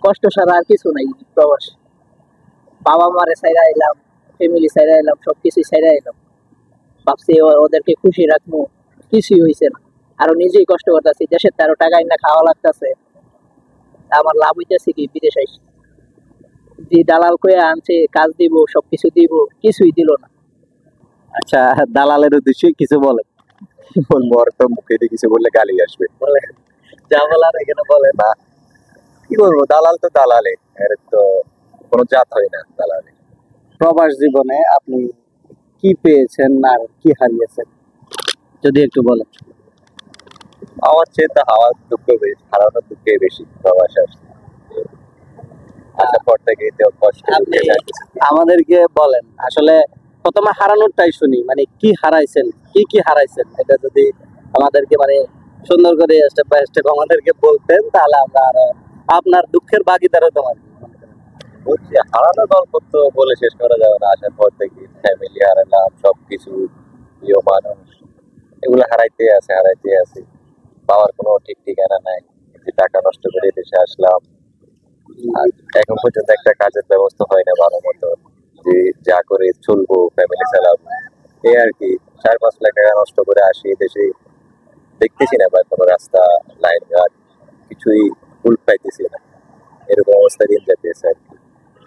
কষ্ট ছাড়া আর কিছু নাই প্রবাস। বাবা মারে ছাইরা এলাম, ফ্যামিলি ছাইরা এলাম, সবকিছু ছাইরা এলাম। ভাবছি ওদেরকে খুশি রাখবো, কিছুই হইছে না। আরো নিজেই কষ্ট করতেছি, দেশের 13 টাকা না খাওয়া লাগতেছে। আমার লাভ হইতেছে কি বিদেশ আইসি, যে দালাল কয়ে আনছে কাজ দিব সবকিছু দিব, কিছুই দিল না। আচ্ছা, দালালের উদ্দেশ্যে কিছু বলেন। বর তো মুখে দিয়ে কিছু বললে গালি আসবে। বলে যা বলার এখানে বলে না, কি বলবো, দালাল তো দালালে, এর তো কোনো জাত হয় না দালালে। প্রবাস জীবনে আপনি কি পেয়েছেন আর কি হারিয়েছেন, যদি একটু বলেন। আমার চেয়ে তো হাওয়ার দুঃখ বেশি, হারানোর দুঃখে বেশি প্রবাস আসছে। আসার পর থেকে তো কষ্ট আপনি আমাদেরকে বলেন, আসলে প্রথমে হারানোরটাই শুনি, মানে কি হারাইছেন, কি হারাইছেন, এটা যদি আমাদেরকে মানে সুন্দর করে স্টেপ বাই স্টেপ আমাদেরকে বলতেন, তাহলে আমরা আরো আপনার দুঃখের ভাগিদার হতাম আর কি। বলছি, হারানোর গল্প তো বলে শেষ করা যাবে না। আসার পর থেকে ফ্যামিলি হারালাম, সবকিছু, প্রিয় মানুষ, এগুলো হারাইতে আছে। পাওয়ার কোনো ঠিক ঠিকানা নাই। যে টাকা নষ্ট করে দেশে আসলাম, আর এখন পর্যন্ত একটা কাজের ব্যবস্থা হয় না ভালো মতো, যে যা করে চলবো, ফ্যামিলি চালাবো, এই আর কি। 4-5 লাখ টাকা নষ্ট করে আসি দেশে, দেখতেছি না ভাই কোনো রাস্তা, লাইন ঘাট কিছুই ফুল পাইতেছি না। এরকম অবস্থা দিন যাচ্ছে আর কি।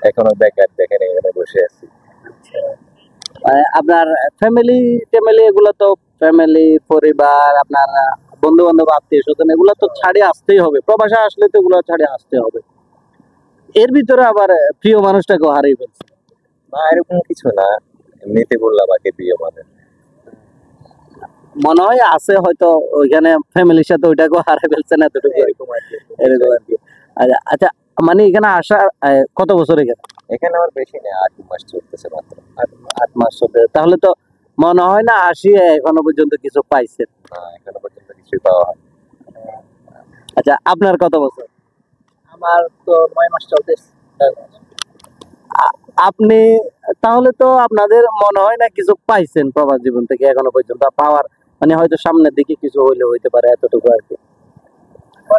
এখনো বেকার, দেখেন এখানে বসে আছি। আপনার ফ্যামিলি এগুলো তো, ফ্যামিলি পরিবার, আপনার বন্ধু বান্ধব, আত্মীয় স্বজন, এগুলো তো ছাড়িয়ে আসতেই হবে। প্রবাসে আসলে তো এগুলো ছাড়িয়ে আসতে হবে। এর ভিতরে আবার প্রিয় মানুষটাকেও হারিয়ে ফেলছে। না, এরকম কিছু না, এমনিতে বললাম আর কি, প্রিয় মানুষ। মনে হয় আছে হয়তো ওইখানে ফ্যামিলির সাথে ওইটাকেও হারিয়ে ফেলছেন এতটুকু, এরকম আর কি। এরকম আর কি। আচ্ছা, মানে এখানে আসা কত বছর এখানে? এখানে আমার বেশি নেই, 8 মাস চলতেছে মাত্র। 8 মাস চলতে, তাহলে তো মনে হয় না আসি এখনো পর্যন্ত কিছু পাইছেন। না, এখনো পর্যন্ত কিছুই পাওয়া হয়। আচ্ছা, আপনার কত বছর? আমার তো 9 মাস চলতেছে। আপনি তাহলে তো আপনাদের মনে হয় না কিছু পাইছেন প্রবাস জীবন থেকে এখনো পর্যন্ত পাওয়ার, মানে হয়তো সামনের দিকে কিছু হইলে হইতে পারে, এতটুকু আর কি।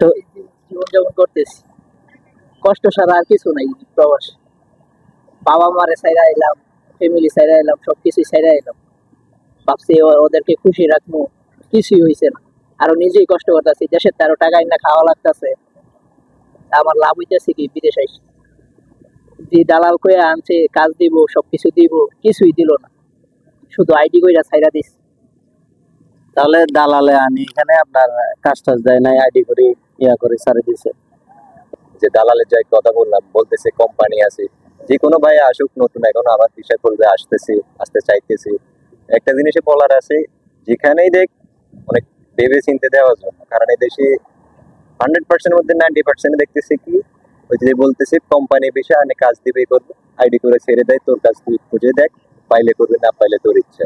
তো জীবনযাপন করতেছি, কষ্ট ছাড়া আর কিছু নাই প্রবাস। বাবা মারে ছাইরা এলাম, ফ্যামিলি ছাইরা এলাম, সবকিছু ছাইরা এলাম। ভাবছি ওদেরকে খুশি রাখবো, কিছুই হইছে না। আরো নিজেই কষ্ট করতেছি, দেশের 13 টাকা না খাওয়া লাগতেছে। আমার লাভ হইতেছে কি বিদেশ আইসি, যে দালাল কয়ে আনছে কাজ দিব সবকিছু দিব, কিছুই দিল না। শুধু আইডি কইরা ছাইরা দিস। তাহলে দালালে আনি এখানে আপনার কাজ টাজ দেয় নাই, আইডি করে ইয়া করে সারে দিছে। যে দালালের যাই কথা বললাম, বলতেছে কোম্পানি আছে, যে কোনো ভাই আসুক নতুন, এখন আবার বিষয় করবে, আসতে চাইতেছি। একটা জিনিসে বলার আছে, যেখানেই দেখ অনেক ভেবে চিনতে দেওয়ার জন্য, কারণ এই দেশে 100% মধ্যে 90% দেখতেছি কি, ওই যে বলতেছে কোম্পানি বিষয় অনেক কাজ দিবে, করবে, আইডি করে ছেড়ে দেয়, তোর কাজ তুই খুঁজে দেখ, পাইলে করবে, না পাইলে তোর ইচ্ছা।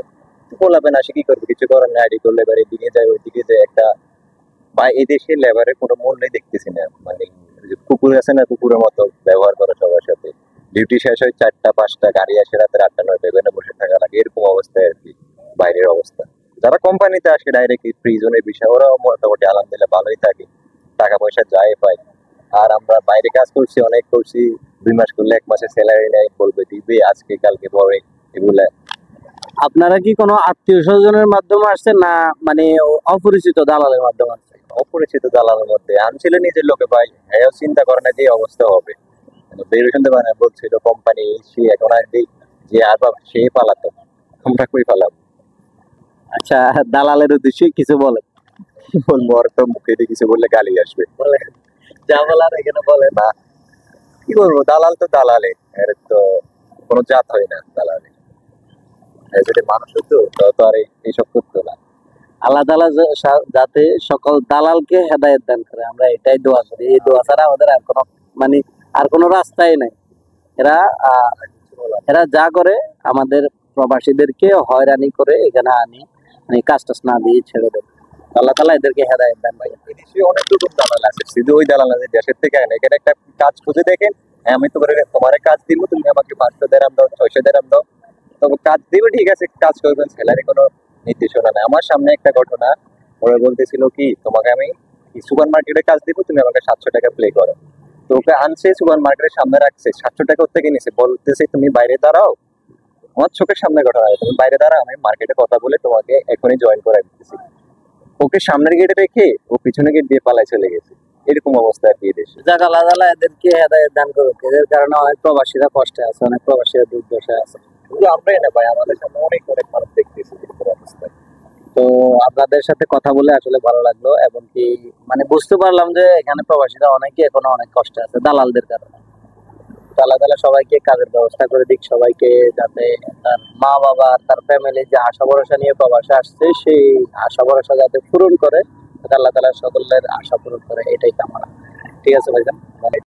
বলাবেন আসে কি করবে, কিছু করার না, আইডি করলে এবার এদিকে যায় ওইদিকে যায় একটা। বা এই দেশে লেবারের কোনো মূল্যই দেখতেছি না, মানে কুকুর আছে না, কুকুরের মতো ব্যবহার করে সবার সাথে। ডিউটি শেষ হয় 4টা 5টা, গাড়ি আসে রাতে 8টা 9টা, এখানে বসে থাকা লাগে, এরকম অবস্থায় আর কি বাইরের অবস্থা। যারা কোম্পানিতে আসে ডাইরেক্ট ফ্রি জোনের বিষয়, ওরাও মোটামুটি আলহামদুলিল্লাহ ভালোই থাকে, টাকা পয়সা যায় পায়। আর আমরা বাইরে কাজ করছি, অনেক করছি, 2 মাস করলে 1 মাসের স্যালারি নেই, বলবে দিবে আজকে কালকে পরে, এগুলা। আপনারা কি কোনো আত্মীয় স্বজনের মাধ্যমে আসছেন, না মানে অপরিচিত দালালের মাধ্যমে আসছেন? অপরিচিত দালালের মধ্যে আনছিল নিজের লোকে ভাই, হ্যাঁ চিন্তা করে না যে অবস্থা হবে। বেরো শুনতে পারে না, বলছিল কোম্পানি সে এখন আর দিই, যে আর বাবা সে পালাতো, আমরা কই পালাম। আচ্ছা, দালালের উদ্দেশ্যে কিছু বলেন। বর তো মুখে দিয়ে কিছু বললে গালি আসবে। বলে যা বলার এখানে বলে না, কি বলবো, দালাল তো দালালে, এর তো কোনো জাত হয় না দালালে। যদি মানুষ হতো তো আর এইসব করতো না। আল্লাহ তাআলা যাতে সকল দালালকে হেদায়েত দান করে, আমরা এটাই দোয়া করি। এই দোয়া ছাড়া আমাদের আর কোনো মানে আর কোনো রাস্তাই নাই। এরা এরা যা করে আমাদের প্রবাসীদেরকে হয়রানি করে এখানে আনি, মানে কাজ টাজ না দিয়ে ছেড়ে দেয়। আল্লাহ তাআলা এদেরকে হেদায়েত দান করে। দেশে অনেক রকম দালাল আছে, শুধু ওই দালাল আছে দেশের থেকে আনে। এখানে একটা কাজ খুঁজে দেখেন, হ্যাঁ আমি তোমার কাজ দিব, তুমি আমাকে 500 দিরহাম দাও, 600 দিরহাম দাও, তবে কাজ দিবে, ঠিক আছে কাজ করবেন, স্যালারি কোনো নির্দেশনা নাই। আমার সামনে একটা ঘটনা, ওরা বলতেছিল কি, তোমাকে আমি সুপার মার্কেটে কাজ দিব, তুমি আমাকে 700 টাকা প্লে করো। তো ওকে আনছে সুপার মার্কেটের সামনে রাখছে, 700 টাকা ওর থেকে নিছে, বলতেছে তুমি বাইরে দাঁড়াও, আমার চোখের সামনে ঘটনা, তুমি বাইরে দাঁড়াও, আমি মার্কেটে কথা বলে তোমাকে এখনই জয়েন করে দিতেছি। ওকে সামনের গেটে রেখে ও পিছনে গেট দিয়ে পালায় চলে গেছে। এরকম অবস্থা আর কি দেশে। যাক আল্লাহ তাআলা এদেরকে হেদায়েত দান করুক। এদের কারণে অনেক প্রবাসীরা কষ্টে আছে, অনেক প্রবাসীরা দুর্দশায় আছে। কিন্তু আমরাই না ভাই, আমাদের সামনে অনেক অনেক মানুষ দেখতেছি এরকম অবস্থায়। তো আপনাদের সাথে কথা বলে আসলে ভালো লাগলো, এবং কি মানে বুঝতে পারলাম যে এখানে প্রবাসীরা অনেকে এখনো অনেক কষ্টে আছে দালালদের কারণে। তো আল্লাহ তাআলা সবাইকে কাজের ব্যবস্থা করে দিক, সবাইকে যাতে তার মা বাবা তার ফ্যামিলি যে আশা ভরসা নিয়ে প্রবাসে আসছে সেই আশা ভরসা যাতে পূরণ করে, যাতে আল্লাহ তাআলা সকলের আশা পূরণ করে, এটাই কামনা। ঠিক আছে ভাইজান।